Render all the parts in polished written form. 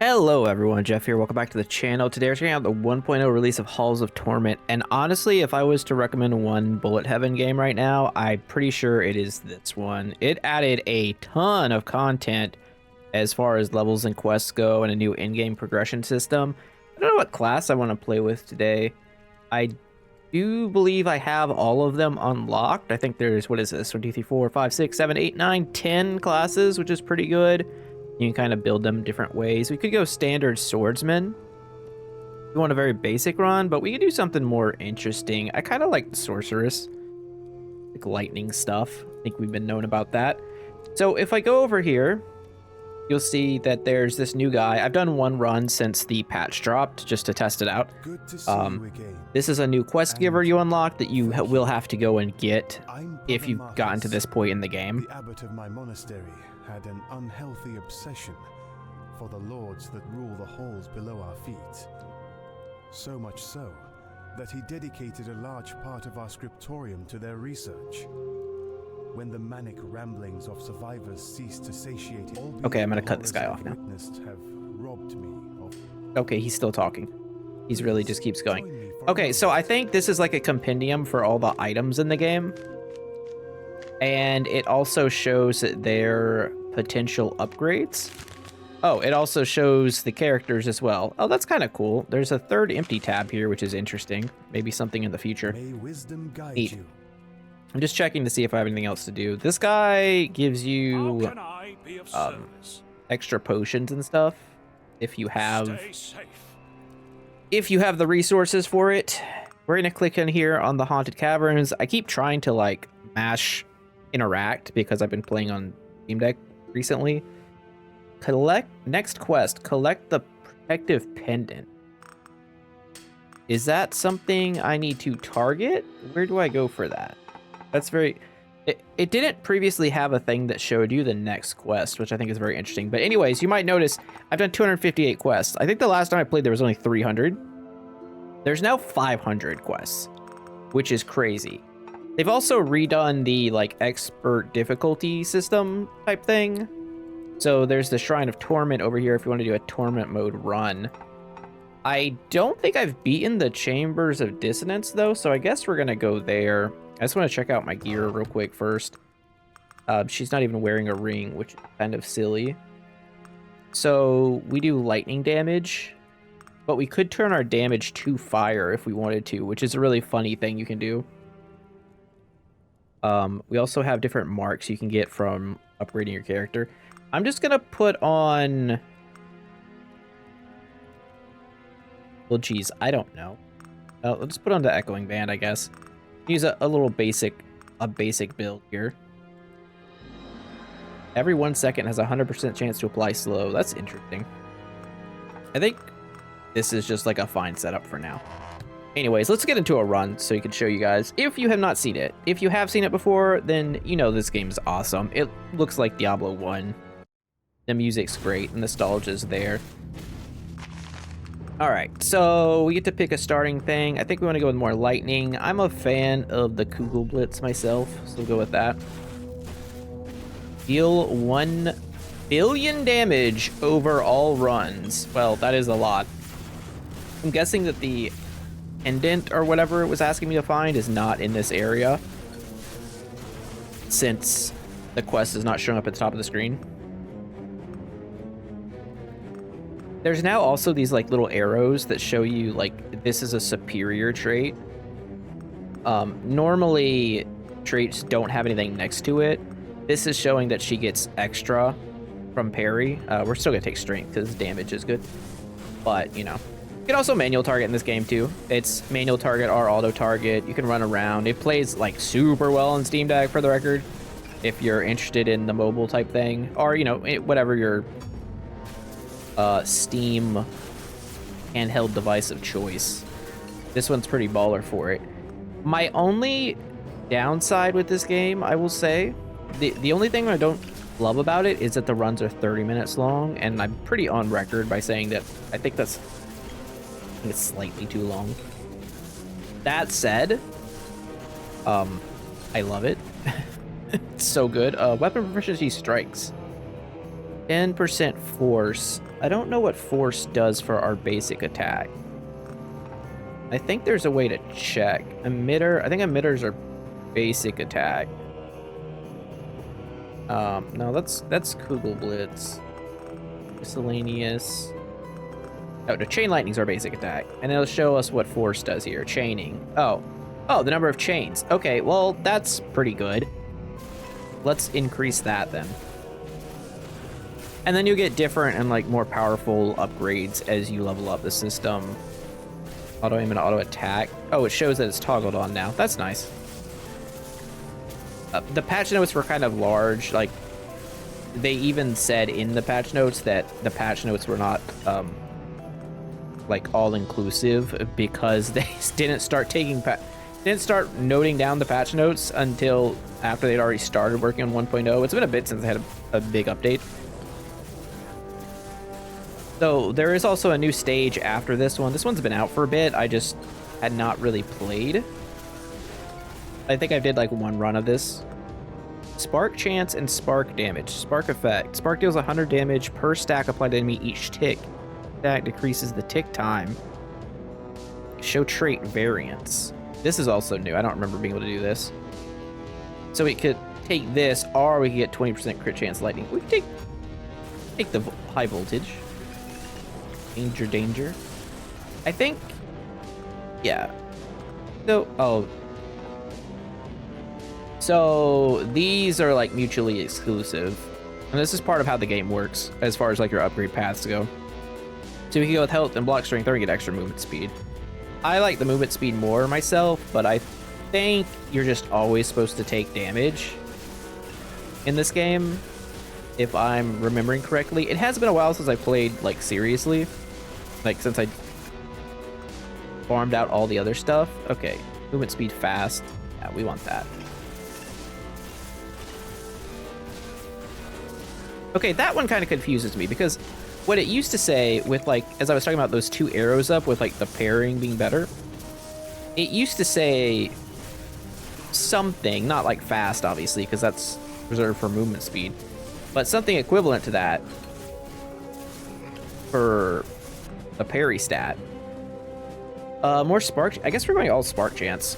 Hello everyone, Jeff here. Welcome back to the channel. Today we're checking out the 1.0 release of Halls of Torment, and honestly, if I was to recommend one bullet heaven game right now, I'm pretty sure it is this one. It added a ton of content as far as levels and quests go, and a new in-game progression system. I don't know what class I want to play with today. I do believe I have all of them unlocked. I think there's, what is this, 1, 2, 3, 4, 5, 6, 7, 8, 9, 10 classes, which is pretty good. You can kind of build them different ways. We could go standard swordsman. We want a very basic run, but we could do something more interesting. I kind of like the sorceress, like lightning stuff. I think we've been known about that. So if I go over here, you'll see that there's this new guy. I've done one run since the patch dropped just to test it out. Good to see you again. This is a new quest giver you unlock that you will have to go and get if you've gotten to this point in the game. The abbot of my monastery had an unhealthy obsession for the lords that rule the halls below our feet. So much so that he dedicated a large part of our scriptorium to their research. When the manic ramblings of survivors ceased to satiate, okay, I'm gonna cut this guy off now. Have robbed me of... Okay, he's still talking. He's really just keeps going. Okay, so I think this is like a compendium for all the items in the game. And it also shows their potential upgrades. Oh, it also shows the characters as well. Oh, that's kind of cool. There's a third empty tab here, which is interesting. Maybe something in the future. May wisdom guide Neat. you. I'm just checking to see if I have anything else to do. This guy gives you extra potions and stuff if you have the resources for it. We're gonna click in here on the haunted caverns. I keep trying to like mash interact because I've been playing on Steam Deck recently. Next quest, collect the protective pendant. Is that something I need to target? Where do I go for that? That's very... It didn't previously have a thing that showed you the next quest, which I think is very interesting. But anyways, you might notice I've done 258 quests. I think the last time I played there was only 300. There's now 500 quests, which is crazy. They've also redone the like expert difficulty system type thing. So there's the Shrine of Torment over here if you want to do a torment mode run. I don't think I've beaten the Chambers of Dissonance though, so I guess we're gonna go there. I just want to check out my gear real quick first. She's not even wearing a ring, which is kind of silly. So we do lightning damage, but we could turn our damage to fire if we wanted to, which is a really funny thing you can do. We also have different marks you can get from upgrading your character. I'm just gonna put on... Well, geez, I don't know. Let's put on the Echoing Band, I guess. Use a little basic build here. Every 1 second has a 100% chance to apply slow. That's interesting. I think this is just like a fine setup for now. Anyways, let's get into a run so you can show you guys if you have not seen it. If you have seen it before, then you know this game's awesome. It looks like Diablo 1. The music's great, nostalgia's there. Alright, so we get to pick a starting thing. I think we want to go with more lightning. I'm a fan of the Kugel Blitz myself, so we'll go with that. Deal 1 billion damage over all runs. Well, that is a lot. I'm guessing that the pendant or whatever it was asking me to find is not in this area, since the quest is not showing up at the top of the screen. There's now also these like little arrows that show you like this is a superior trait. Normally traits don't have anything next to it. This is showing that she gets extra from parry. We're still gonna take strength because damage is good, but you know. You can also manual target in this game too. It's manual target or auto target. You can run around. It plays like super well on Steam Deck, for the record, if you're interested in the mobile type thing, or you know, whatever your Steam handheld device of choice. This one's pretty baller for it. My only downside with this game, I will say, the only thing I don't love about it is that the runs are 30 minutes long, and I'm pretty on record by saying that I think it's slightly too long. That said, I love it. It's so good. Weapon proficiency strikes. 10% force. I don't know what force does for our basic attack. I think there's a way to check. Emitter, I think emitters are basic attack. No, that's Kugelblitz. Miscellaneous. Oh, the chain lightning's our basic attack. And it'll show us what force does here. Chaining. Oh, the number of chains. Okay, well, that's pretty good. Let's increase that then. And then you'll get different and like more powerful upgrades as you level up the system. Auto aim and auto attack. Oh, it shows that it's toggled on now. That's nice. The patch notes were kind of large. Like, they even said in the patch notes that the patch notes were not like all inclusive because they didn't start noting down the patch notes until after they'd already started working on 1.0. It's been a bit since they had a big update. So there is also a new stage after this one. This one's been out for a bit. I just had not really played. I think I did like one run of this. Spark chance and spark damage. Spark effect. Spark deals 100 damage per stack applied to enemy each tick. Stack decreases the tick time. Show trait variance. This is also new. I don't remember being able to do this. So we could take this, or we could get 20% crit chance lightning. We could take the high voltage. Danger, danger. I think, yeah. So these are like mutually exclusive. And this is part of how the game works as far as like your upgrade paths go. So we can go with health and block strength, or we get extra movement speed. I like the movement speed more myself, but I think you're just always supposed to take damage in this game, if I'm remembering correctly. It has been a while since I played like seriously, like since I farmed out all the other stuff. Okay, movement speed fast. Yeah, we want that. Okay, that one kind of confuses me because what it used to say with like, as I was talking about those two arrows up with like the pairing being better, it used to say something, not like fast obviously, because that's reserved for movement speed, but something equivalent to that for the parry stat. More spark, I guess we're going all spark chance.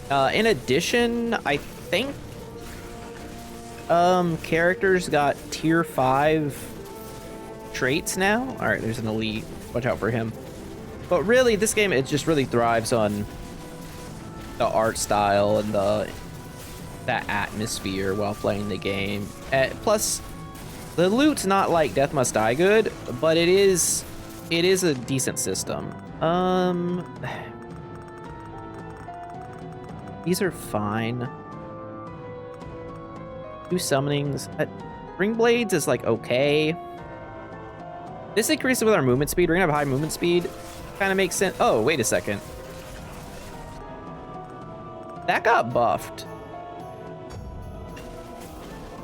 In addition, I think characters got tier 5 traits now. All right, there's an elite. Watch out for him. But really, this game, it just really thrives on the art style and that atmosphere while playing the game. Plus, the loot's not like Death Must Die good, but it is a decent system. These are fine. 2 summonings. Ring Blades is like okay. This increases with our movement speed. We're gonna have high movement speed. Kind of makes sense. Oh, wait a second. That got buffed.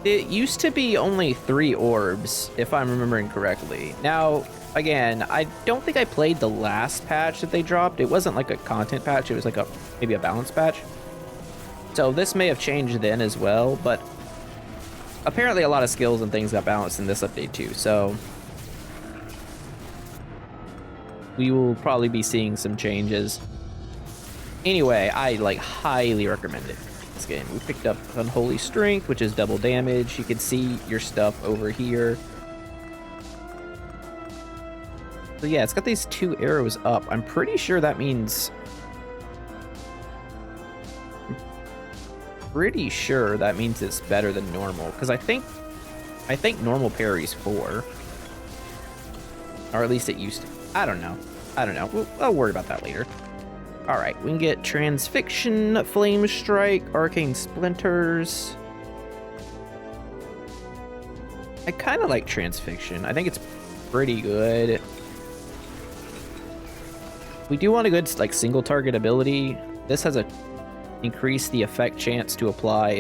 It used to be only 3 orbs, if I'm remembering correctly. Now, again, I don't think I played the last patch that they dropped. It wasn't like a content patch. It was like maybe a balance patch. So this may have changed then as well, but apparently a lot of skills and things got balanced in this update too, so we will probably be seeing some changes. Anyway, I like highly recommend it. This game. We picked up Unholy Strength, which is double damage. You can see your stuff over here. So yeah, it's got these 2 arrows up. I'm pretty sure that means it's better than normal, because I think normal parry's 4, or at least it used to. I don't know. I'll worry about that later. All right, we can get Transfixion, Flame Strike, Arcane Splinters. I kind of like Transfixion. I think it's pretty good. We do want a good like single target ability. This has a increase the effect chance to apply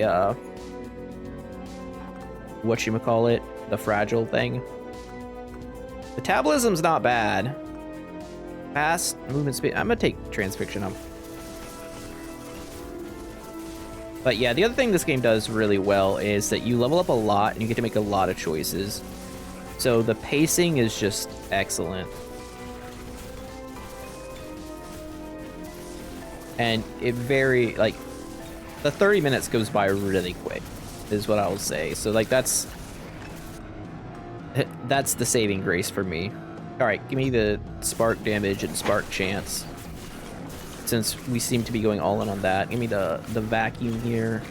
whatchamacallit, the fragile thing. Metabolism's not bad. Fast movement speed. I'm gonna take Transfixion up. But yeah, the other thing this game does really well is that you level up a lot and you get to make a lot of choices. So the pacing is just excellent. And it the 30 minutes goes by really quick, is what I will say. So like that's the saving grace for me. All right, give me the spark damage and spark chance, since we seem to be going all in on that. Give me the vacuum here.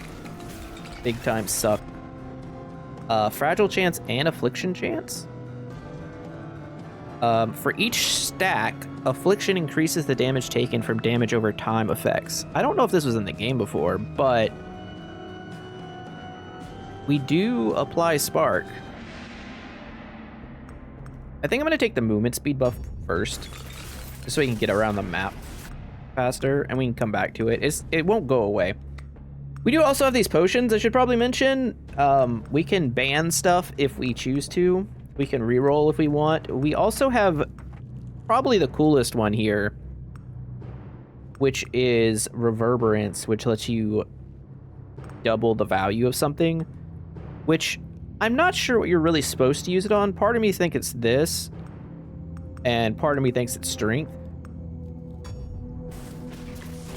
Big time suck. Fragile chance and affliction chance. For each stack, affliction increases the damage taken from damage over time effects. I don't know if this was in the game before, but we do apply spark. I think I'm going to take the movement speed buff first, just so we can get around the map faster, and we can come back to it. It won't go away. We do also have these potions, I should probably mention. We can ban stuff if we choose to. We can reroll if we want. We also have probably the coolest one here, which is Reverberance, which lets you double the value of something, which I'm not sure what you're really supposed to use it on. Part of me thinks it's this, and part of me thinks it's strength.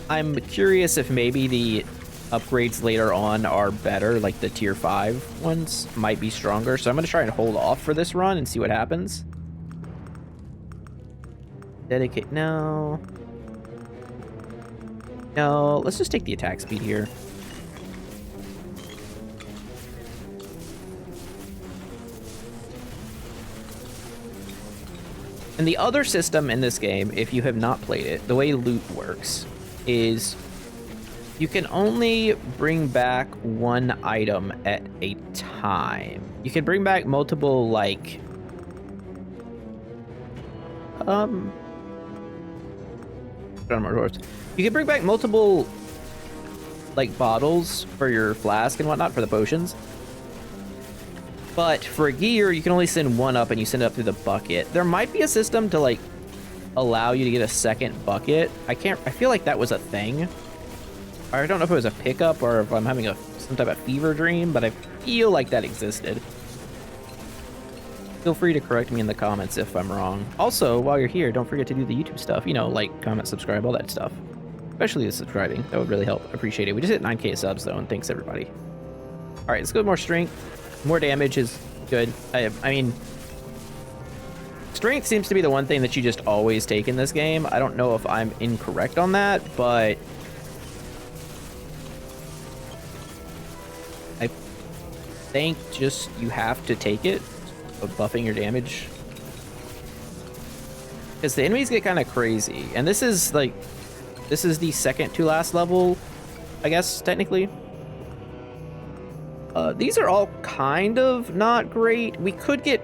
I'm curious if maybe the upgrades later on are better, like the tier 5 ones might be stronger. So I'm going to try and hold off for this run and see what happens. Dedicate, no. No, let's just take the attack speed here. And the other system in this game, if you have not played it, the way loot works is you can only bring back one item at a time. You can bring back multiple, like, you can bring back multiple, like, bottles for your flask and whatnot, for the potions. But for gear, you can only send one up, and you send it up through the bucket. There might be a system to, like, allow you to get a second bucket. I feel like that was a thing. I don't know if it was a pickup or if I'm having some type of fever dream, but I feel like that existed. Feel free to correct me in the comments if I'm wrong. Also, while you're here, don't forget to do the YouTube stuff. You know, like, comment, subscribe, all that stuff. Especially the subscribing. That would really help. Appreciate it. We just hit 9K subs, though, and thanks, everybody. All right, let's go with more strength. More damage is good. I mean, strength seems to be the one thing that you just always take in this game. I don't know if I'm incorrect on that, but I think just you have to take it of buffing your damage, because the enemies get kind of crazy. And this is the second to last level, I guess, technically. These are all kind of not great. We could get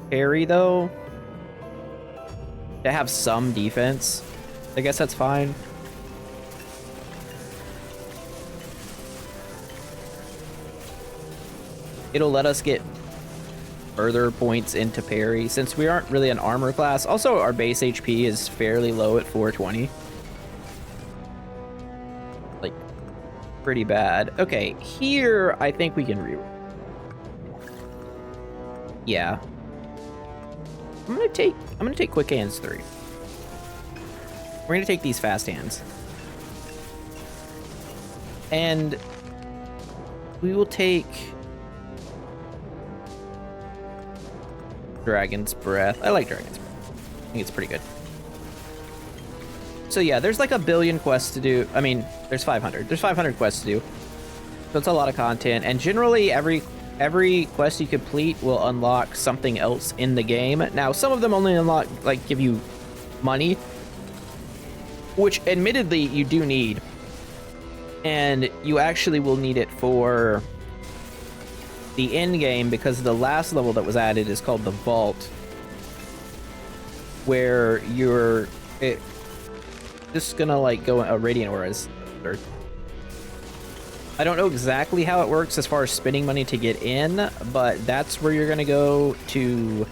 parry, though, to have some defense. I guess that's fine. It'll let us get further points into parry, since we aren't really an armor class. Also, our base HP is fairly low at 420. Like, pretty bad. Okay, here I think we can reroll. Yeah. I'm gonna take quick hands 3. We're gonna take these fast hands. And we will take Dragon's Breath. I like Dragon's Breath. I think it's pretty good. So yeah, there's like a billion quests to do. I mean, there's 500. There's 500 quests to do. So it's a lot of content. And generally, every quest you complete will unlock something else in the game. Now, some of them only unlock, like, give you money, which admittedly you do need. And you actually will need it for the end game, because the last level that was added is called the Vault, where you're just gonna like go a radiant auras. I don't know exactly how it works as far as spending money to get in, but that's where you're gonna go to,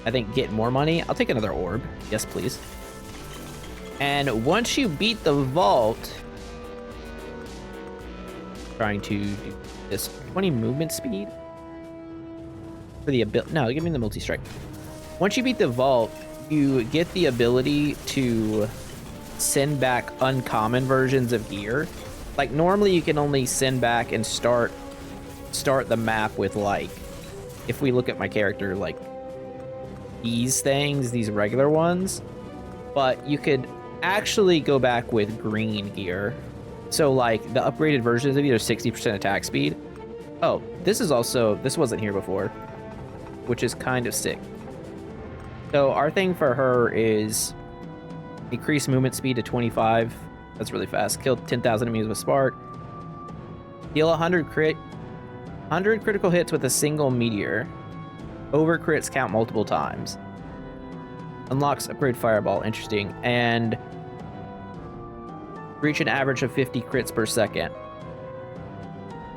I think, get more money. I'll take another orb. Yes, please. And once you beat the Vault, trying to do this. 20 movement speed for the ability. No, give me the multi-strike. Once you beat the vault, you get the ability to send back uncommon versions of gear. Like normally you can only send back and start the map with, like, if we look at my character, like these things, these regular ones, but you could actually go back with green gear. So like the upgraded versions of either 60% attack speed. Oh, this wasn't here before, which is kind of sick. So our thing for her is increase movement speed to 25. That's really fast. Kill 10,000 enemies with spark. Deal 100 critical hits with a single meteor. Over crits count multiple times. Unlocks upgrade fireball. Interesting. And reach an average of 50 crits per second.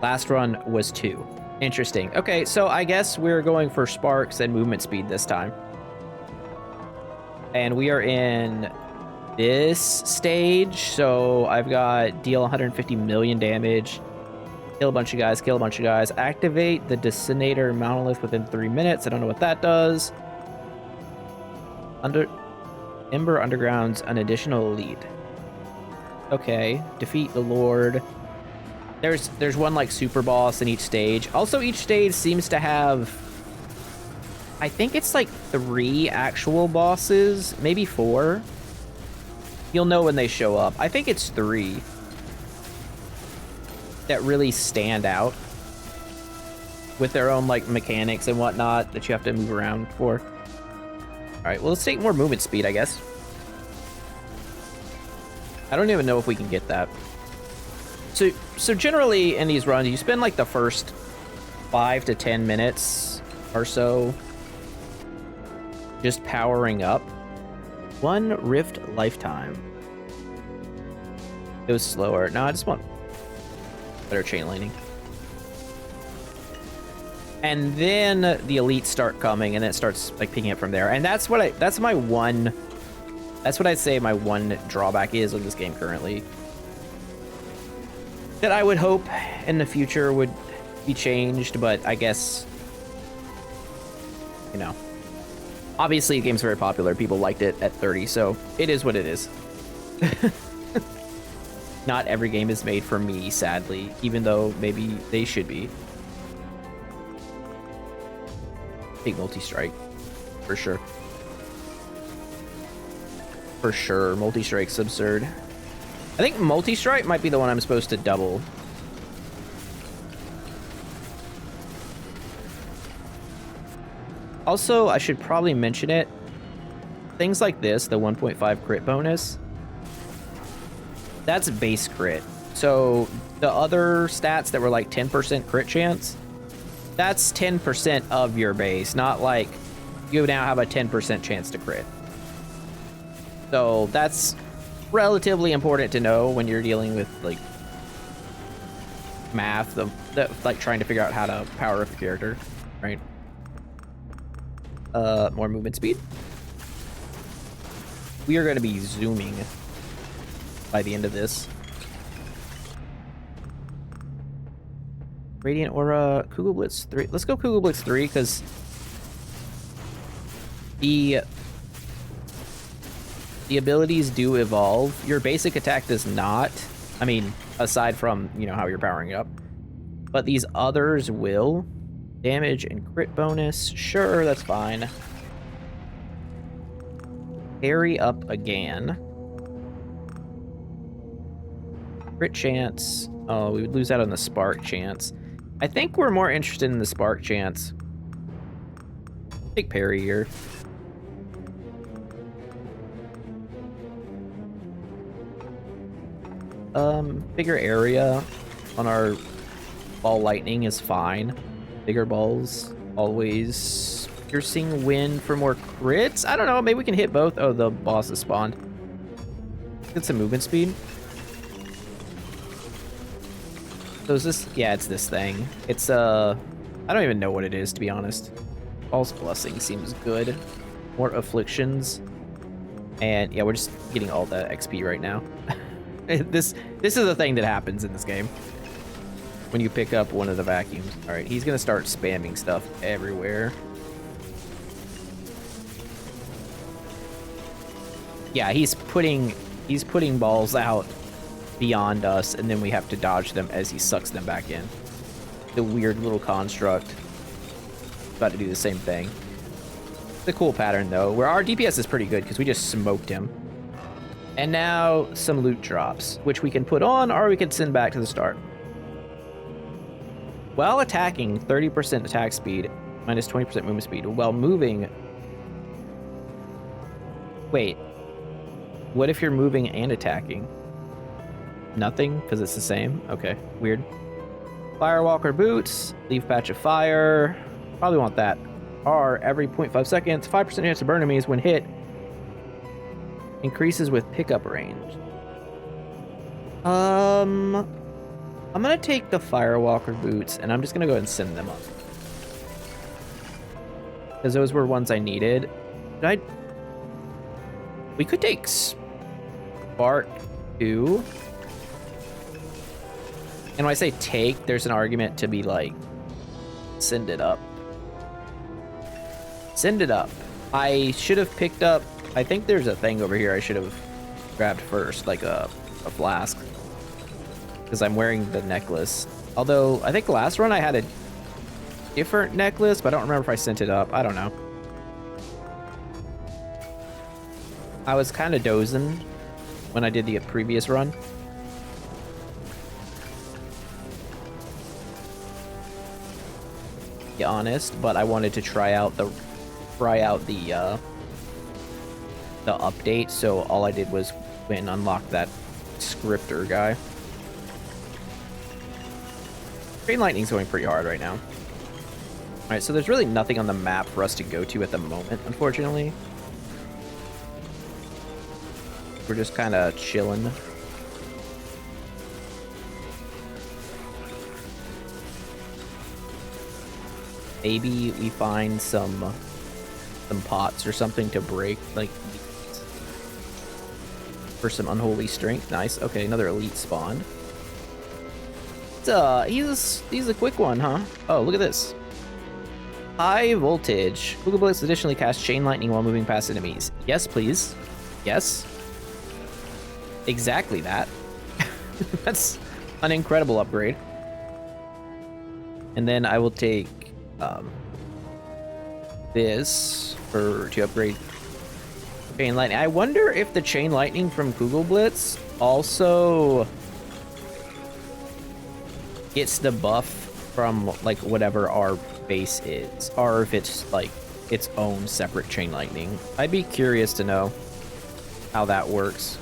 Last run was 2. Interesting. Okay, so I guess we're going for sparks and movement speed this time. And we are in this stage, so I've got deal 150 million damage, kill a bunch of guys, activate the Detonator Monolith within 3 minutes. I don't know what that does. Ember Underground's an additional elite. Okay, defeat the Lord. There's one like super boss in each stage. Also, each stage seems to have, I think it's like 3 actual bosses, maybe 4. You'll know when they show up. I think it's 3 that really stand out with their own like mechanics and whatnot that you have to move around for. All right, well, let's take more movement speed, I guess. I don't even know if we can get that. So generally in these runs, you spend like the first 5 to 10 minutes or so just powering up. 1 rift lifetime. It was slower. No, I just want better chain lightning. And then the elites start coming, and then it starts like picking up from there. And that's what I'd say my one drawback is of this game currently. That I would hope in the future would be changed, but I guess, you know, obviously the game's very popular. People liked it at 30, so it is what it is. Not every game is made for me, sadly, even though maybe they should be. Take multi-strike, for sure. For sure, multi-strike's absurd. I think multi-strike might be the one I'm supposed to double. Also, I should probably mention it. Things like this, the 1.5 crit bonus, that's base crit. So the other stats that were like 10% crit chance, that's 10% of your base, not like you now have a 10% chance to crit. So that's relatively important to know when you're dealing with like math, like trying to figure out how to power up a character, right? More movement speed. We are going to be zooming by the end of this. Radiant Aura, Kugel Blitz 3. Let's go Kugel Blitz 3 because the abilities do evolve. Your basic attack does not. I mean, aside from, you know, how you're powering it up. But these others will. Damage and crit bonus. Sure, that's fine. Parry up again. Crit chance. Oh, we would lose out on the spark chance. I think we're more interested in the spark chance. Take parry here. Bigger area on our ball lightning is fine. Bigger balls, always. Piercing wind for more crits? I don't know, maybe we can hit both. Oh, the boss has spawned. Get some movement speed. So is this, yeah, it's this thing. It's, I don't even know what it is, to be honest. False Blessing seems good. More afflictions. And yeah, we're just getting all the XP right now. This is a thing that happens in this game. when you pick up one of the vacuums. All right, he's gonna start spamming stuff everywhere. Yeah, he's putting balls out beyond us, and then we have to dodge them as he sucks them back in. The weird little construct. About to do the same thing. It's a cool pattern though, where our DPS is pretty good because we just smoked him. And now some loot drops, which we can put on or we can send back to the start. While attacking, 30% attack speed, minus 20% movement speed. While moving... Wait. What if you're moving and attacking? Nothing, because it's the same? Okay, weird. Firewalker boots, leave patch of fire. Probably want that. R, every 0.5 seconds, 5% chance to burn enemies when hit. Increases with pickup range. I'm gonna take the Firewalker boots, and I'm just gonna go ahead and send them up. Because those were ones I needed. We could take Spark 2. And when I say take, there's an argument to be like, send it up. Send it up. I should have picked up, I think there's a thing over here I should have grabbed first, like a flask. Because I'm wearing the necklace. Although, I think last run I had a different necklace, but I don't remember if I sent it up. I don't know. I was kind of dozing when I did the previous run. Be honest, but I wanted to try out the update, so all I did was went and unlock that scripter guy. Chain lightning's going pretty hard right now. All right, so there's really nothing on the map for us to go to at the moment, unfortunately. We're just kind of chilling. Maybe we find some pots or something to break, like, for some unholy strength. Nice. Okay, another elite spawn. He's a quick one, huh? Oh, look at this. High voltage. Google Blitz additionally casts chain lightning while moving past enemies. Yes, please. Yes. Exactly that. That's an incredible upgrade. And then I will take this to upgrade chain lightning. I wonder if the chain lightning from Google Blitz also gets the buff from like whatever our base is, or if it's like its own separate chain lightning. I'd be curious to know how that works.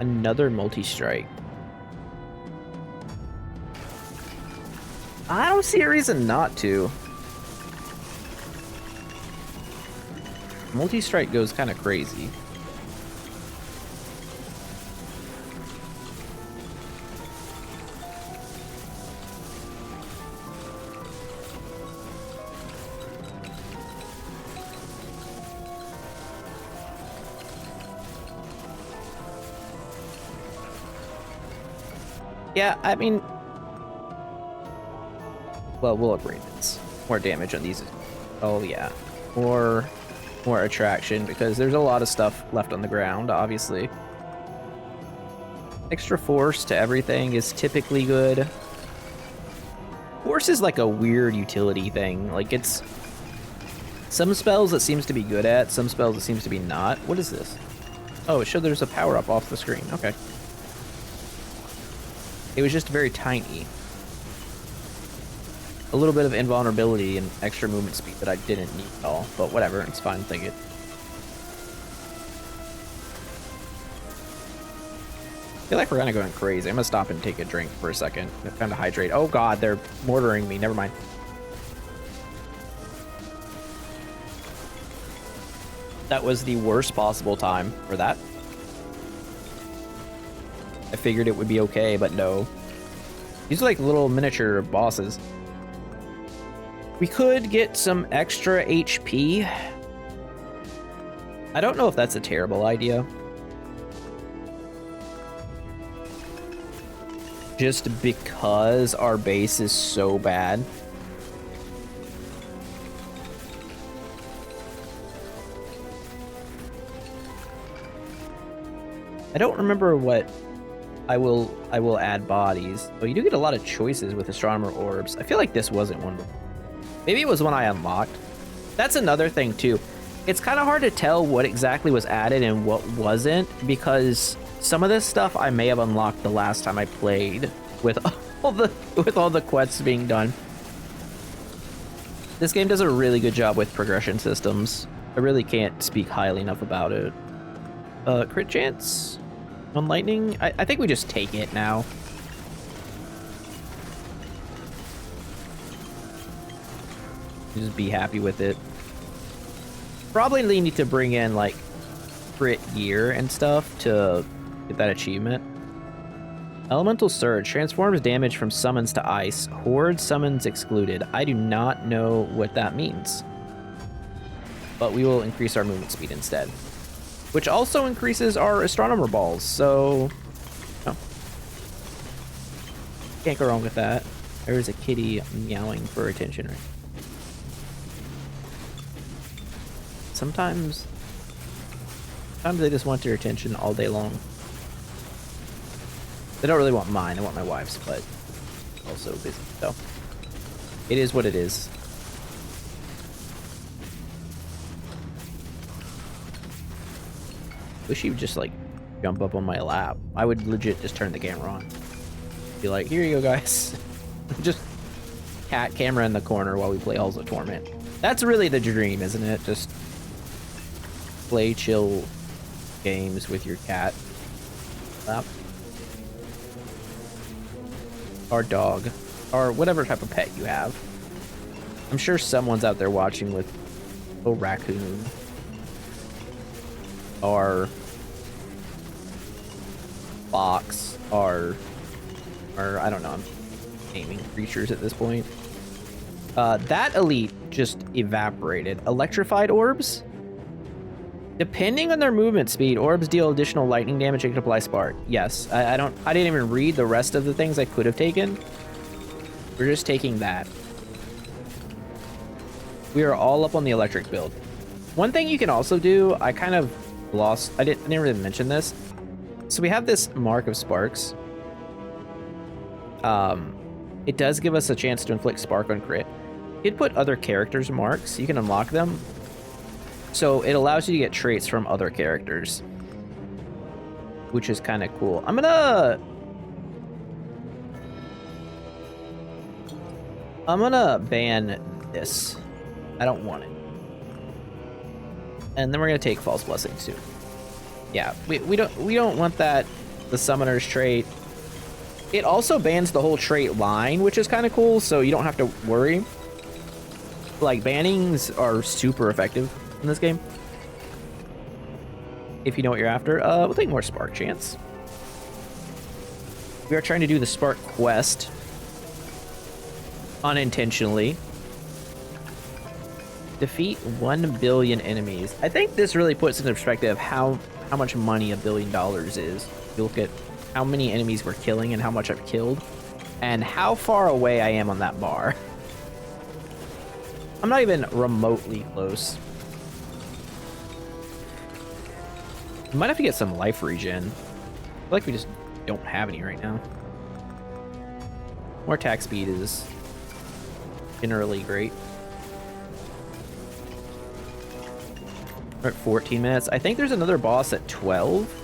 Another multi-strike. I don't see a reason not to. Multi-strike goes kind of crazy. Yeah, I mean, well, we'll upgrade this. More damage on these. Oh yeah, more attraction, because there's a lot of stuff left on the ground, obviously. Extra force to everything is typically good. Force is like a weird utility thing. Like, it's some spells it seems to be good at, some spells it seems to be not. What is this? Oh, it showed there's a power-up off the screen. Okay. It was just very tiny. A little bit of invulnerability and extra movement speed that I didn't need at all, but whatever, it's fine, take it. I feel like we're kind of going crazy. I'm gonna stop and take a drink for a second. Time to hydrate. Oh god, they're mortaring me. Never mind. That was the worst possible time for that. I figured it would be okay, but no. These are like little miniature bosses. We could get some extra HP I don't know if that's a terrible idea. Just because our base is so bad. I don't remember what I will add bodies. But you do get a lot of choices with astronomer orbs. I feel like this wasn't one before. Maybe it was one I unlocked. That's another thing too. It's kind of hard to tell what exactly was added and what wasn't, because some of this stuff I may have unlocked the last time I played with all the quests being done. This game does a really good job with progression systems. I really can't speak highly enough about it. Crit chance on lightning? I think we just take it now. Just be happy with it. Probably need to bring in like crit gear and stuff to get that achievement. Elemental Surge transforms damage from summons to ice. Horde summons excluded. I do not know what that means. But we will increase our movement speed instead. Which also increases our astronomer balls, so no. Can't go wrong with that. There is a kitty meowing for attention right now. Sometimes they just want your attention all day long. They don't really want mine, they want my wife's, but also busy, so it is what it is. Wish he would just like jump up on my lap. I would legit just turn the camera on. Be like, here you go guys. Just cat camera in the corner while we play Halls of Torment. That's really the dream, isn't it? Just play chill games with your cat. Lap. Or dog. Or whatever type of pet you have. I'm sure someone's out there watching with a raccoon. Or fox, or I don't know, I'm naming creatures at this point. That elite just evaporated. Electrified orbs? Depending on their movement speed, orbs deal additional lightning damage and can apply spark. Yes, I didn't even read the rest of the things I could have taken. We're just taking that. We are all up on the electric build. One thing you can also do, I kind of lost, I didn't really mention this. So we have this mark of sparks. It does give us a chance to inflict spark on crit. You can put other characters' marks, you can unlock them. So it allows you to get traits from other characters, which is kind of cool. I'm gonna ban this. I don't want it. And then we're gonna take false blessing too. Yeah, we don't want that. The summoner's trait. It also bans the whole trait line, which is kind of cool. So you don't have to worry. Like bannings are super effective in this game. If you know what you're after, we'll take more spark chance. We are trying to do the spark quest unintentionally. Defeat 1 billion enemies. I think this really puts into perspective how much money $1 billion is. You look at how many enemies we're killing and how much I've killed and how far away I am on that bar. I'm not even remotely close. We might have to get some life regen. I feel like we just don't have any right now. More attack speed is generally great. We're at 14 minutes. I think there's another boss at 12.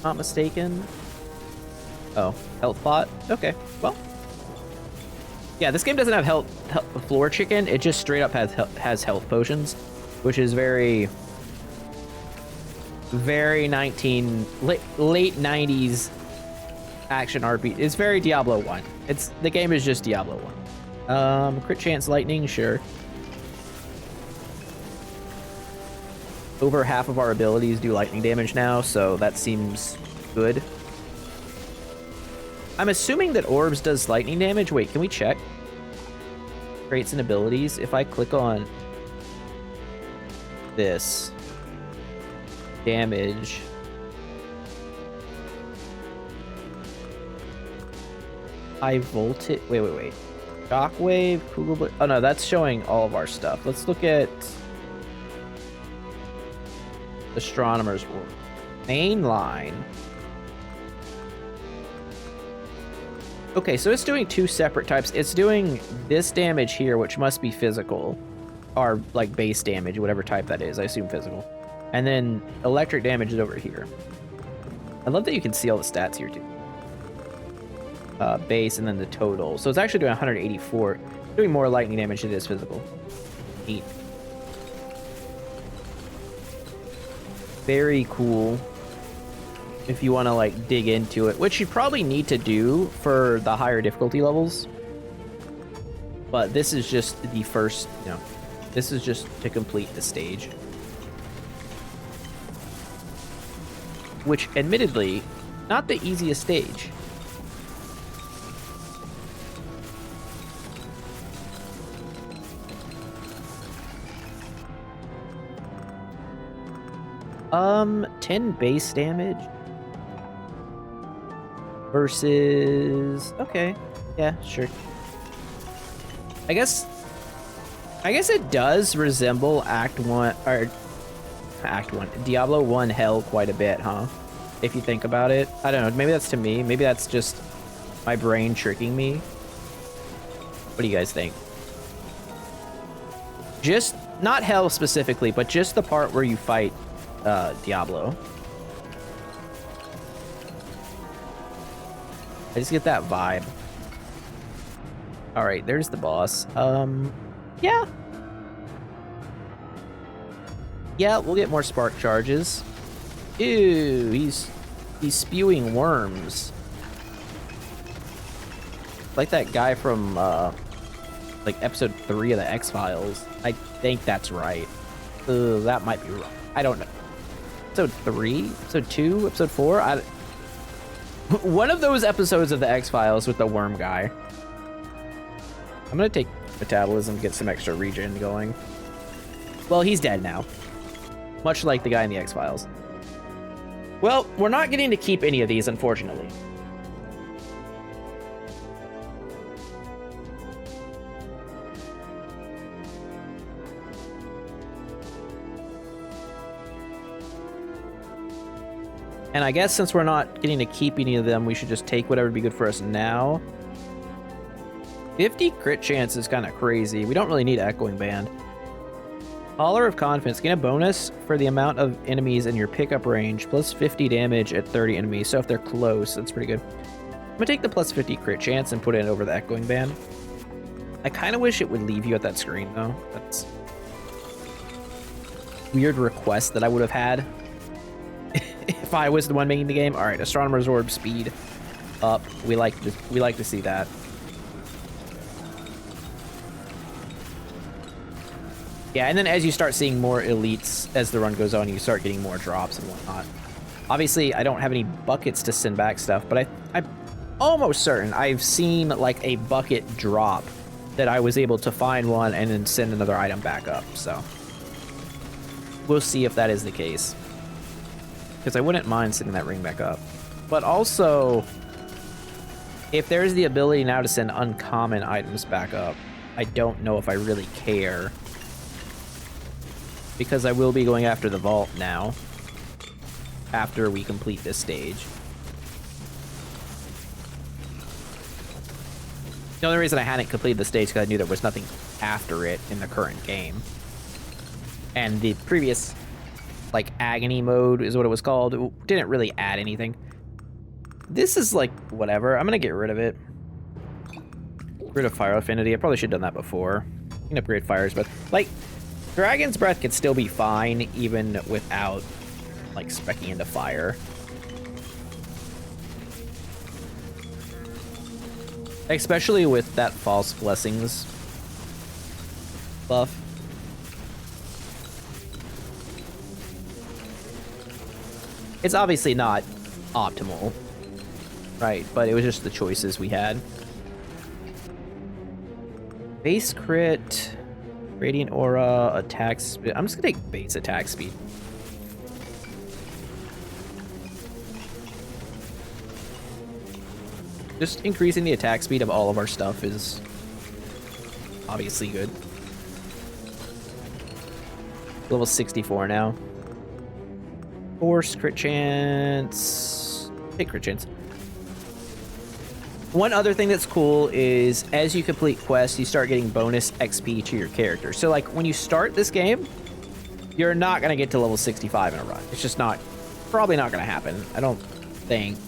Not mistaken. Oh, health pot. Okay, well. Yeah, this game doesn't have health floor chicken. It just straight up has health potions, which is very late 90s action RPG. It's very Diablo 1. The game is just Diablo 1. Crit chance lightning, sure. Over half of our abilities do lightning damage now, so that seems good. I'm assuming that orbs does lightning damage. Wait, can we check? Traits and abilities. If I click on this. Damage. High voltage. Wait. Shockwave, Kugel Blitz. Oh no, that's showing all of our stuff. Let's look at Astronomer's World. Main line. Okay, so it's doing two separate types. It's doing this damage here, which must be physical, or like base damage, whatever type that is. I assume physical. And then electric damage is over here. I love that you can see all the stats here too. Base and then the total. So it's actually doing 184. Doing more lightning damage than it is physical. Neat. Very cool. If you want to like dig into it, which you probably need to do for the higher difficulty levels. But this is just the first, this is just to complete the stage. Which admittedly, not the easiest stage. Um, 10 base damage versus, okay, yeah, sure. I guess it does resemble Diablo 1 Hell quite a bit, huh? If you think about it. I don't know, maybe that's to me, maybe that's just my brain tricking me. What do you guys think? Just, not Hell specifically, but just the part where you fight Diablo. I just get that vibe. Alright, there's the boss. Yeah. Yeah, we'll get more spark charges. Ew, he's spewing worms. Like that guy from, like episode 3 of the X-Files. I think that's right. That might be wrong. I don't know. Episode 3? Episode 2? Episode 4? One of those episodes of the X-Files with the worm guy. I'm gonna take metabolism to get some extra regen going. Well, he's dead now. Much like the guy in the X-Files. Well, we're not getting to keep any of these, unfortunately. And I guess since we're not getting to keep any of them, we should just take whatever would be good for us now. 50 crit chance is kind of crazy. We don't really need Echoing Band. Collar of Confidence. Gain a bonus for the amount of enemies in your pickup range, plus 50 damage at 30 enemies. So if they're close, that's pretty good. I'm gonna take the plus 50 crit chance and put it over the Echoing Band. I kind of wish it would leave you at that screen, though. That's weird request that I would have had if I was the one making the game. All right, Astronomer's Orb speed up. We like to see that. Yeah, and then as you start seeing more elites as the run goes on, you start getting more drops and whatnot. Obviously, I don't have any buckets to send back stuff, but I'm almost certain I've seen like a bucket drop that I was able to find one and then send another item back up. So we'll see if that is the case, because I wouldn't mind sending that ring back up. But also, if there's the ability now to send uncommon items back up, I don't know if I really care, because I will be going after the vault now after we complete this stage. The only reason I hadn't completed the stage is because I knew there was nothing after it in the current game. And the previous, like, agony mode is what it was called. It didn't really add anything. This is, like, whatever. I'm gonna get rid of it. Get rid of Fire Affinity. I probably should have done that before. You can upgrade Fire's Breath. Like, Dragon's Breath could still be fine, even without, like, speccing into fire. Especially with that False Blessings buff. It's obviously not optimal, right? But it was just the choices we had. Base crit. Radiant aura, attack speed. I'm just gonna take base attack speed. Just increasing the attack speed of all of our stuff is obviously good. Level 64 now. Force, crit chance. Take crit chance. One other thing that's cool is as you complete quests, you start getting bonus XP to your character. So like when you start this game, you're not going to get to level 65 in a run. It's just probably not going to happen. I don't think.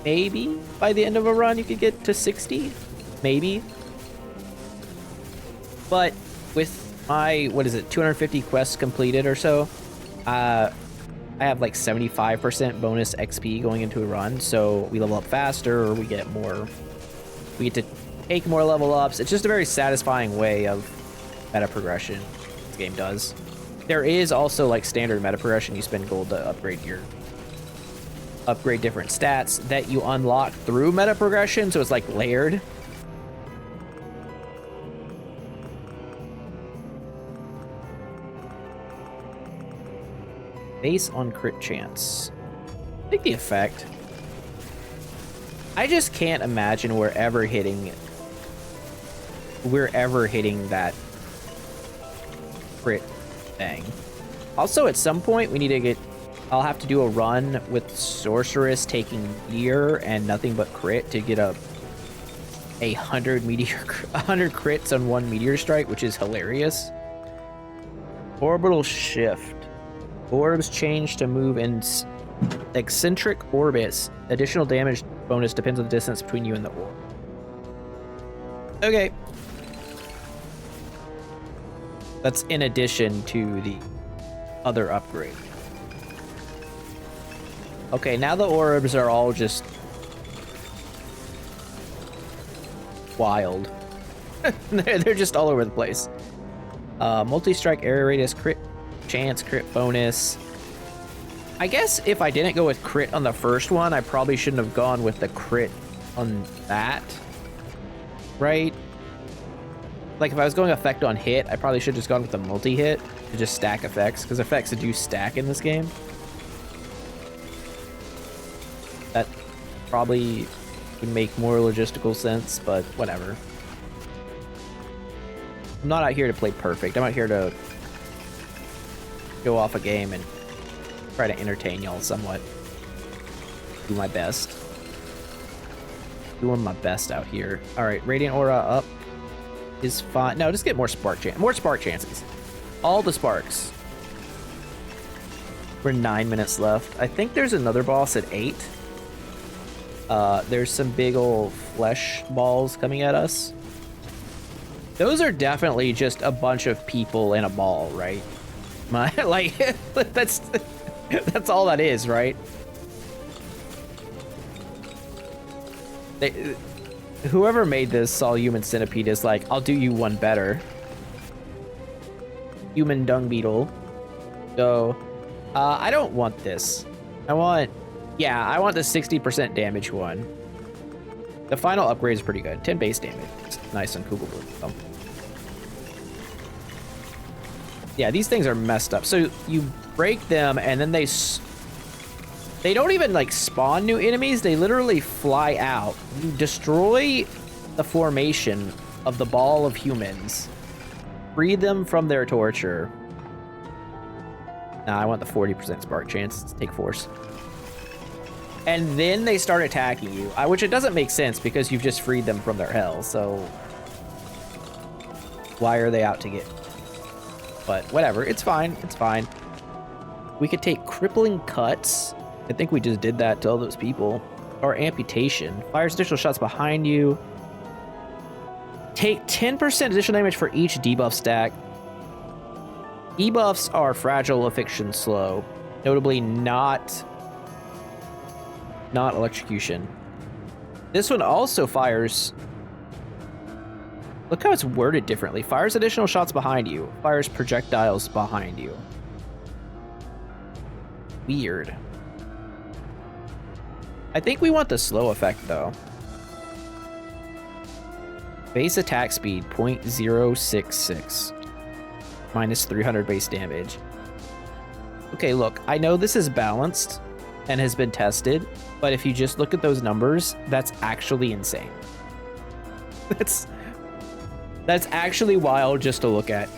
Maybe by the end of a run you could get to 60. Maybe. But with my, 250 quests completed or so, I have like 75% bonus XP going into a run, so we level up faster, or we get to take more level ups. It's just a very satisfying way of meta progression this game does. There is also like standard meta progression. You spend gold to upgrade different stats that you unlock through meta progression, so it's like layered. Base on crit chance. Take the effect. I just can't imagine we're ever hitting that crit thing. Also, at some point, I'll have to do a run with Sorceress taking meteor and nothing but crit to get a 100 crits on one meteor strike, which is hilarious. Orbital shift. Orbs change to move in eccentric orbits. Additional damage bonus depends on the distance between you and the orb. Okay. That's in addition to the other upgrade. Okay, now the orbs are all just wild. They're just all over the place. Multi-strike area radius, crit chance, crit bonus. I guess if I didn't go with crit on the first one, I probably shouldn't have gone with the crit on that. Right? Like if I was going effect on hit, I probably should have just gone with the multi-hit to just stack effects, because effects do stack in this game. That probably would make more logistical sense, but whatever. I'm not out here to play perfect. I'm out here to go off a game and try to entertain y'all somewhat. Do my best. Doing my best out here. Alright, Radiant Aura up is fine. No, just get more spark chances. All the sparks. We're 9 minutes left. I think there's another boss at 8. There's some big old flesh balls coming at us. Those are definitely just a bunch of people in a ball, right? Like, that's all that is, right? Whoever made this saw Human Centipede as like, I'll do you one better. Human Dung Beetle. So, I don't want this. I want the 60% damage one. The final upgrade is pretty good. 10 base damage. It's nice on Kugel Blue. Yeah, these things are messed up. So you break them, and then they don't even like spawn new enemies. They literally fly out. You destroy the formation of the ball of humans. Free them from their torture. Nah, I want the 40% spark chance to take force. And then they start attacking you, which it doesn't make sense because you've just freed them from their hell, so why are they out to get? But whatever, it's fine, it's fine. We could take crippling cuts. I think we just did that to all those people. Or amputation. Fires additional shots behind you. Take 10% additional damage for each debuff stack. Debuffs are fragile, affliction, slow. Notably not electrocution. This one also fires. Look how it's worded differently. Fires additional shots behind you. Fires projectiles behind you. Weird. I think we want the slow effect though. Base attack speed 0.066. Minus 300 base damage. Okay, look, I know this is balanced and has been tested, but if you just look at those numbers, that's actually insane. That's actually wild just to look at.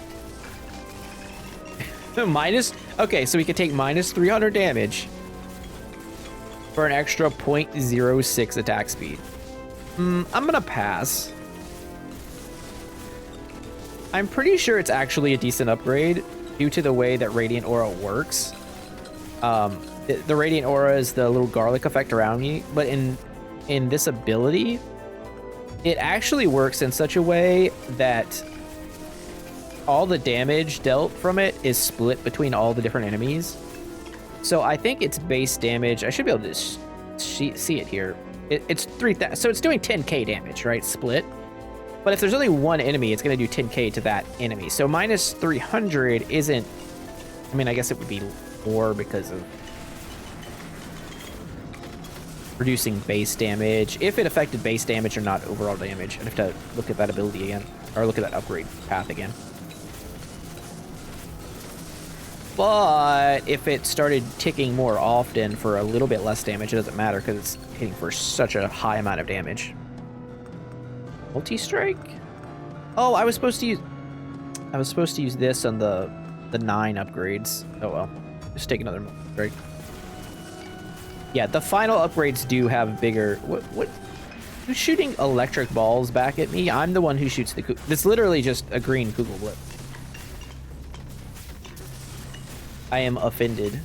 Okay, so we could take minus 300 damage for an extra 0.06 attack speed. I'm gonna pass. I'm pretty sure it's actually a decent upgrade due to the way that Radiant Aura works. The Radiant Aura is the little garlic effect around me, but in this ability, it actually works in such a way that all the damage dealt from it is split between all the different enemies. So I think its base damage, I should be able to see it here. It's 3,000, so it's doing 10k damage, right? Split. But if there's only one enemy, it's going to do 10k to that enemy. So minus 300 isn't... I mean, I guess it would be more because of reducing base damage. If it affected base damage or not overall damage, I'd have to look at that ability again. Or look at that upgrade path again. But if it started ticking more often for a little bit less damage, it doesn't matter because it's hitting for such a high amount of damage. Multi-strike? Oh, I was supposed to use this on the 9 upgrades. Oh well. Just take another multi-strike. Yeah, the final upgrades do have bigger... What? Who's shooting electric balls back at me? I'm the one who shoots the... It's literally just a green Kugelblitz. I am offended.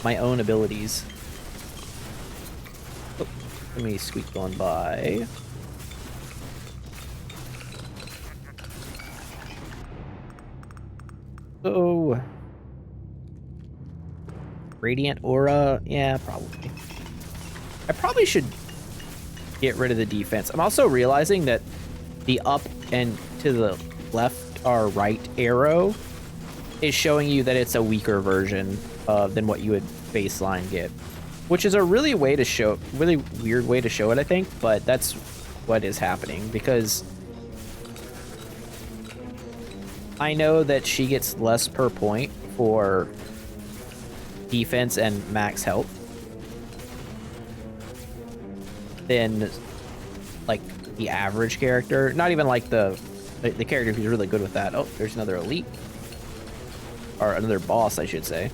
My own abilities. Oh, let me squeak on by. Oh. Radiant Aura? Yeah, probably. I probably should get rid of the defense. I'm also realizing that the up and to the left or right arrow is showing you that it's a weaker version than what you would baseline get, which is a really weird way to show it, I think, but that's what is happening because I know that she gets less per point for defense and max health than like the average character, not even like the character who's really good with that. Oh, there's another elite. Or another boss, I should say.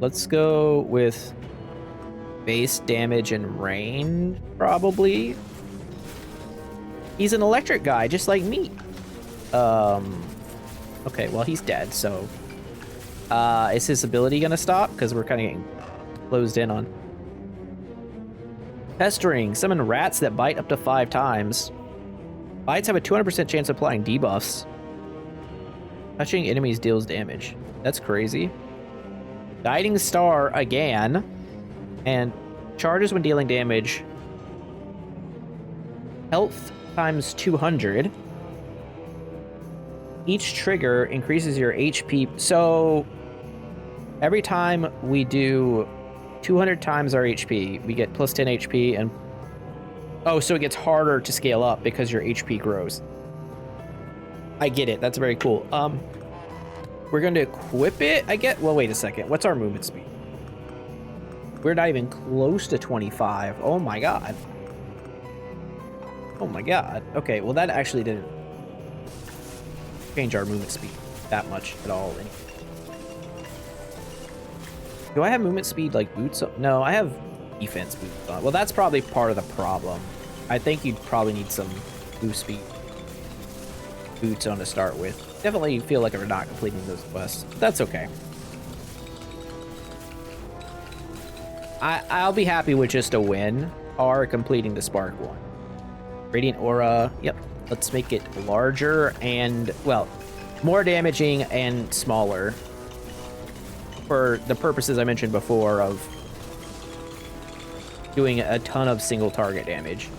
Let's go with base damage and range, probably. He's an electric guy, just like me. Okay, well, he's dead, so... is his ability gonna stop? Because we're kind of getting closed in on... Pestering. Summon rats that bite up to 5 times. Bites have a 200% chance of applying debuffs. Touching enemies deals damage. That's crazy. Guiding Star again. And charges when dealing damage. Health times 200. Each trigger increases your HP. So every time we do 200 times our HP, we get plus 10 HP, and oh, so it gets harder to scale up because your HP grows. I get it. That's very cool. We're going to equip it, I get. Well, wait a second. What's our movement speed? We're not even close to 25. Oh my god. Oh my god. Okay, well that actually didn't change our movement speed that much at all. Do I have movement speed like boots? No, I have defense boots on. Well, that's probably part of the problem. I think you'd probably need some boost speed boots on to start with. Definitely feel like we're not completing those quests. But that's okay. I'll be happy with just a win or completing the Spark one. Radiant Aura. Yep. Let's make it larger and, well, more damaging and smaller. For the purposes I mentioned before of doing a ton of single target damage.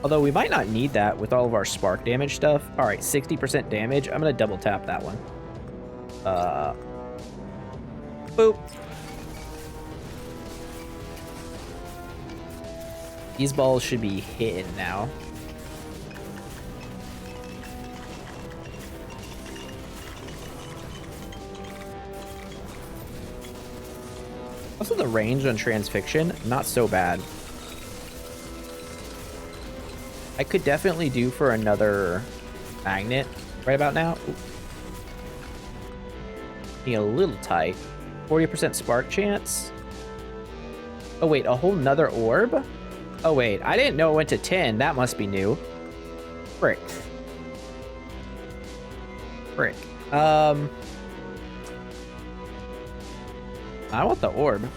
Although we might not need that with all of our spark damage stuff. All right, 60% damage. I'm going to double tap that one. Boop. These balls should be hitting now. Also, the range on transfixion, not so bad. I could definitely do for another magnet right about now. Ooh. Being a little tight. 40% spark chance. Oh wait, a whole nother orb? Oh wait, I didn't know it went to 10. That must be new. Frick. Frick. I want the orb.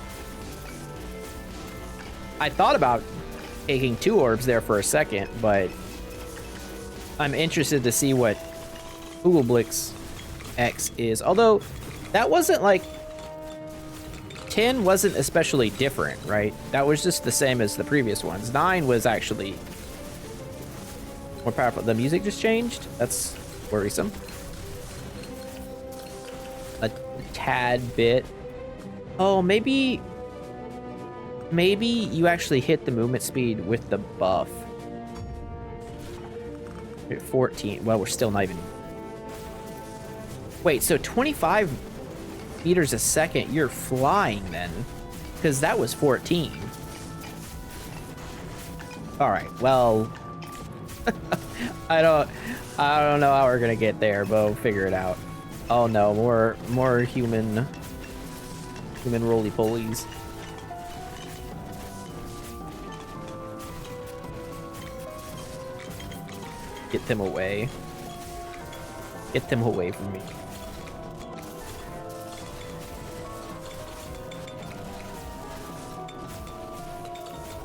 I thought about taking 2 orbs there for a second, but I'm interested to see what Kugelblix X is. Although, that wasn't like... 10 wasn't especially different, right? That was just the same as the previous ones. 9 was actually more powerful. The music just changed? That's worrisome. A tad bit. Oh, maybe you actually hit the movement speed with the buff. 14. Well, we're still not even... Wait, so 25 meters a second, you're flying then? Because that was 14. Alright, well... I don't know how we're gonna get there, but we'll figure it out. Oh no, more human roly-polies. Get them away. Get them away from me.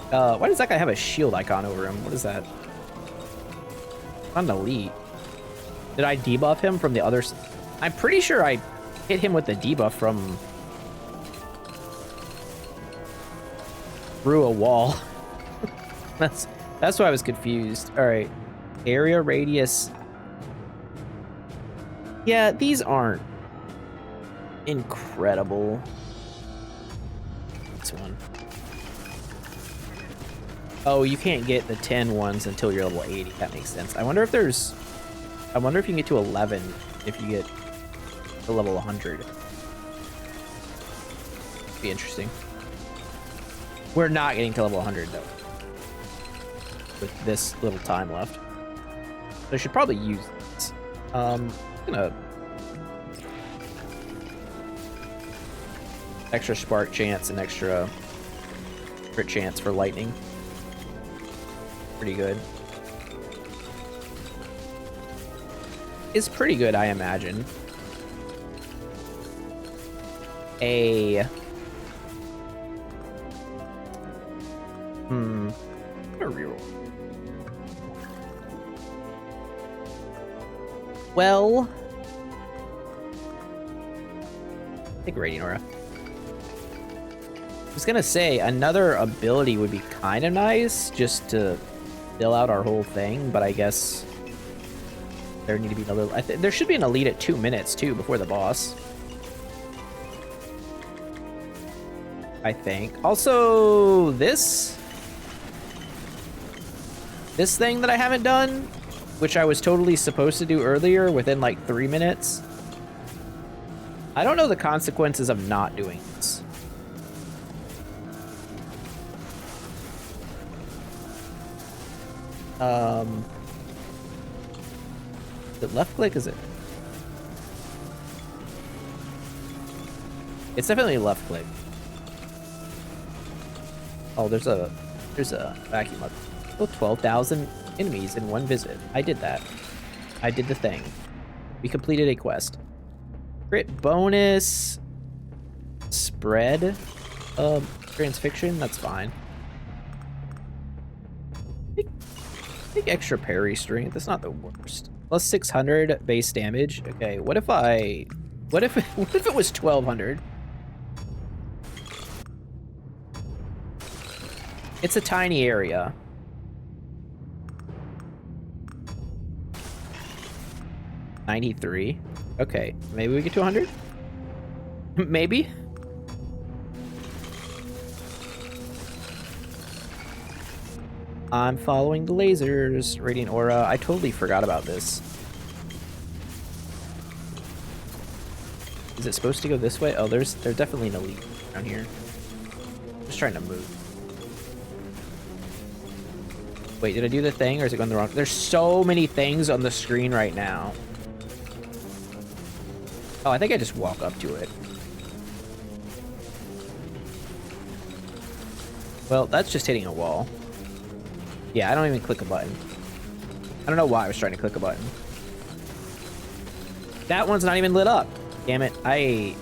Why does that guy have a shield icon over him? What is that? Not an elite. Did I debuff him from the other side? I'm pretty sure I hit him with the debuff from... through a wall. That's why I was confused. Alright. Area radius. Yeah, these aren't incredible. This one. Oh, you can't get the 10 ones until you're level 80. That makes sense. I wonder if there's... I wonder if you can get to 11 if you get to level 100. Be interesting. We're not getting to level 100 though. With this little time left. So I should probably use this. I'm gonna... extra spark chance and extra crit chance for lightning. Pretty good. Is pretty good, I imagine. I'm gonna reroll. Well, I think Radiant Aura. I was gonna say another ability would be kind of nice just to fill out our whole thing, but I guess there need to be another. There should be an elite at 2 minutes too before the boss. I think. Also, this thing that I haven't done, which I was totally supposed to do earlier within like 3 minutes. I don't know the consequences of not doing this. Is it left click? Is it? It's definitely left click. Oh, there's a vacuum up. Oh, 12,000 enemies in one visit. I did that. I did the thing. We completed a quest. Crit bonus. Spread. Transfixion. That's fine. Take extra parry strength. That's not the worst. Plus 600 base damage. Okay, what if what if it was 1200? It's a tiny area. 93. Okay, maybe we get to 100? Maybe? I'm following the lasers. Radiant aura. I totally forgot about this. Is it supposed to go this way? Oh, there's definitely an elite down here. Just trying to move. Wait, did I do the thing or is it going the wrong? There's so many things on the screen right now. Oh, I think I just walk up to it. Well, that's just hitting a wall. Yeah, I don't even click a button. I don't know why I was trying to click a button. That one's not even lit up. Damn it. I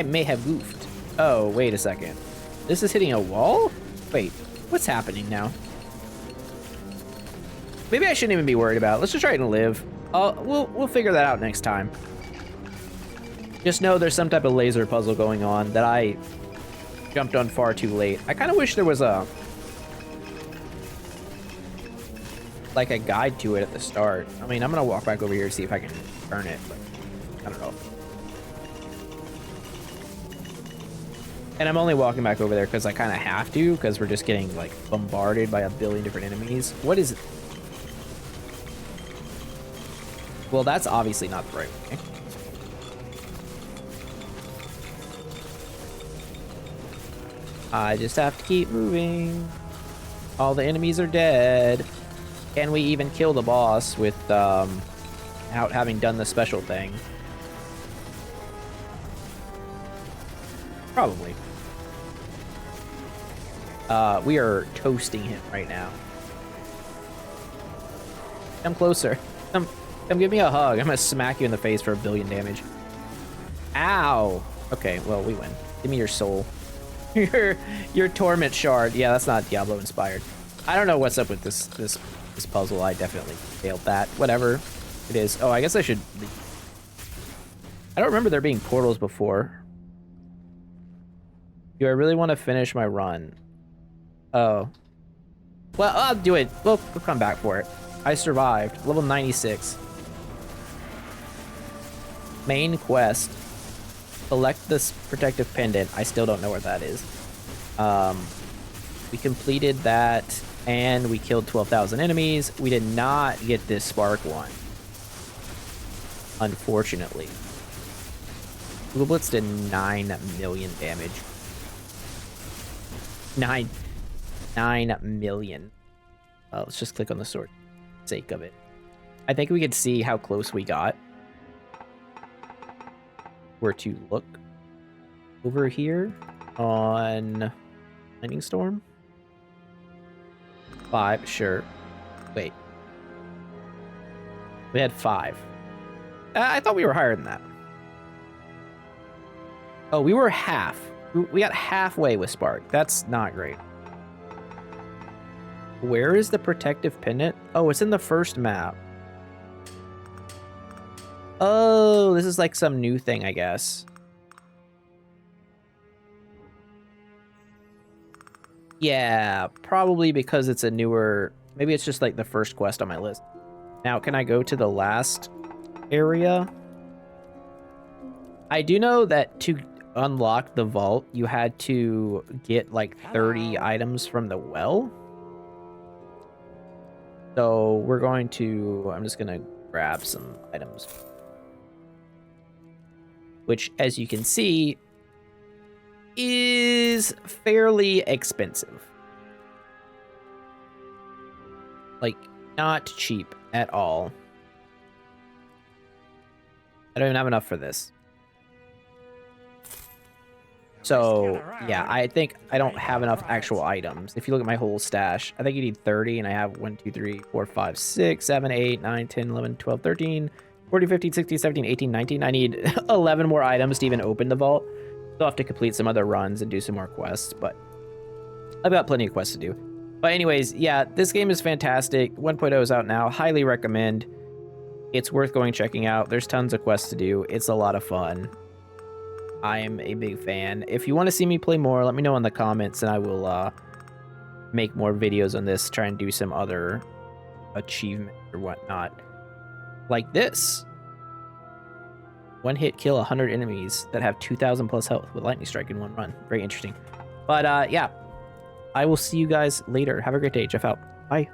may have goofed. Oh, wait a second. This is hitting a wall? Wait, what's happening now? Maybe I shouldn't even be worried about it. Let's just try and live. We'll figure that out next time. Just know there's some type of laser puzzle going on that I jumped on far too late. I kind of wish there was like a guide to it at the start. I mean, I'm gonna walk back over here to see if I can turn it, but I don't know. And I'm only walking back over there because I kind of have to, because we're just getting like bombarded by a billion different enemies. What is it? Well, that's obviously not the right way. I just have to keep moving. All the enemies are dead. Can we even kill the boss without having done the special thing? Probably. We are toasting him right now. Come closer. Come give me a hug. I'm gonna smack you in the face for 1 billion damage. Ow. Okay, well, we win. Give me your soul. your torment shard. Yeah, that's not Diablo inspired. I don't know what's up with this puzzle. I definitely failed that. Whatever it is. Oh, I guess I should leave. I don't remember there being portals before. Do I really want to finish my run? Oh. Well, I'll do it. We'll come back for it. I survived. Level 96. Main quest. Collect this protective pendant. I still don't know where that is. We completed that, and we killed 12,000 enemies. We did not get this spark one, unfortunately. Google Blitz did 9 million damage. 9 million. Let's just click on the sword for the sake of it. I think we could see how close we got. Were to look over here on Lightning Storm. 5, sure. Wait. We had 5. I thought we were higher than that. Oh, we were half. We got halfway with Spark. That's not great. Where is the protective pendant? Oh, it's in the first map. Oh, this is like some new thing, I guess. Yeah, probably because it's a newer... Maybe it's just like the first quest on my list. Now, can I go to the last area? I do know that to unlock the vault, you had to get like 30 items from the well. So we're going to... I'm just going to grab some items. Which, as you can see, is fairly expensive. Like, not cheap at all. I don't even have enough for this. So, yeah, I think I don't have enough actual items. If you look at my whole stash, I think you need 30, and I have 1, 2, 3, 4, 5, 6, 7, 8, 9, 10, 11, 12, 13... 40, 15, 16, 17, 18, 19. I need 11 more items to even open the vault. Still have to complete some other runs and do some more quests, but I've got plenty of quests to do. But anyways, yeah, this game is fantastic. 1.0 is out now. Highly recommend. It's worth going checking out. There's tons of quests to do. It's a lot of fun. I am a big fan. If you want to see me play more, let me know in the comments, and I will make more videos on this, try and do some other achievements or whatnot. like this. One hit kill 100 enemies that have 2,000 plus health with lightning strike in one run. Very interesting. But yeah, I will see you guys later. Have a great day. Jeff out. Bye.